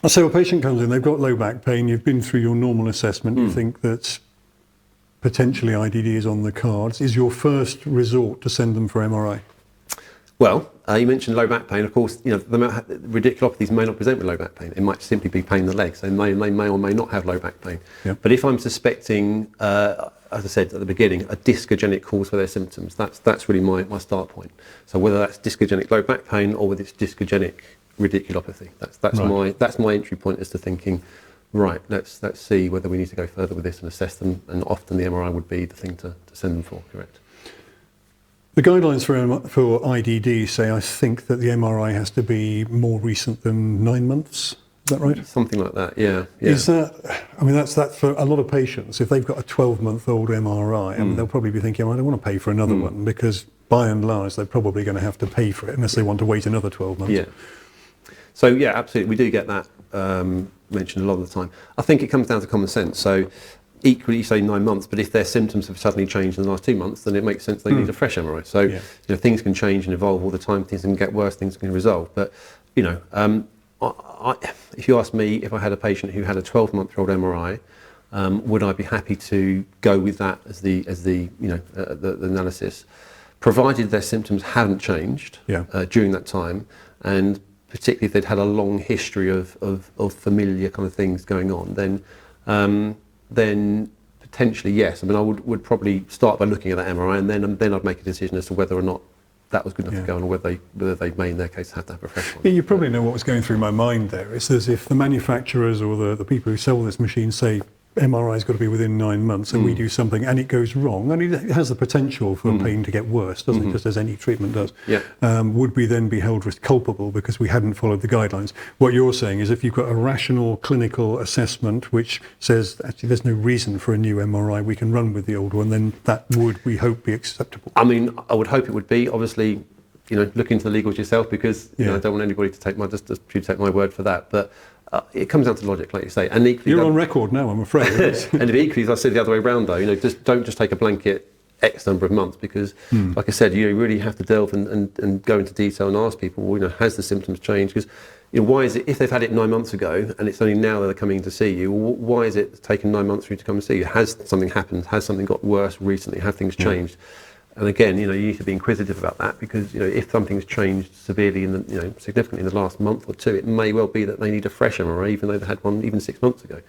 So a patient comes in, they've got low back pain, you've been through your normal assessment, you think that potentially IDD is on the cards. Is your first resort to send them for MRI? Well, you mentioned low back pain. Of course, the radiculopathies may not present with low back pain. It might simply be pain in the legs. They may or may not have low back pain. Yep. But if I'm suspecting, as I said at the beginning, a discogenic cause for their symptoms, that's really my start point. So whether that's discogenic low back pain or whether it's discogenic radiculopathy, that's my entry point as to thinking, right, let's see whether we need to go further with this and assess them. And often the MRI would be the thing to send them for. Correct. The guidelines for IDD say, I think, that the MRI has to be more recent than 9 months. Is that right? Something like that, yeah. Is that, I mean, that's for a lot of patients. If they've got a 12-month-old MRI, I mean, they'll probably be thinking, I don't want to pay for another one, because by and large, they're probably going to have to pay for it unless they want to wait another 12 months. Yeah. So, yeah, absolutely. We do get that mentioned a lot of the time. I think it comes down to common sense. So, equally, you say 9 months, but if their symptoms have suddenly changed in the last 2 months, then it makes sense they need a fresh MRI. So, things can change and evolve all the time. Things can get worse. Things can resolve. But, if you ask me, if I had a patient who had a 12-month-old MRI, would I be happy to go with that as the analysis, provided their symptoms hadn't changed during that time, and particularly if they'd had a long history of familiar kind of things going on, then potentially yes. I mean, I would probably start by looking at that MRI, and then I'd make a decision as to whether or not that was good enough to go on, or whether they may, in their case, have to have a fresh one. Yeah, you probably know what was going through my mind there. It's as if the manufacturers or the people who sell this machine say MRI's got to be within 9 months, and we do something and it goes wrong, and it has the potential for pain to get worse, doesn't it, just as any treatment does. Would we then be held culpable because we hadn't followed the guidelines? What you're saying is, if you've got a rational clinical assessment which says actually there's no reason for a new MRI, we can run with the old one, then that would, we hope, be acceptable. I mean, I would hope it would be. Obviously, look into the legals yourself, because I don't want anybody to take my word for that. But it comes down to logic, like you say. And equally, you're on record now, I'm afraid. And equally, as I said the other way around, though, don't just take a blanket X number of months, because, like I said, you really have to delve and go into detail and ask people, has the symptoms changed? Because, why is it, if they've had it 9 months ago and it's only now that they're coming to see you, why is it taken 9 months for you to come and see you? Has something happened? Has something got worse recently? Have things changed? And again, you need to be inquisitive about that, because if something's changed severely significantly in the last month or two, it may well be that they need a fresh MRI, even though they had one even 6 months ago.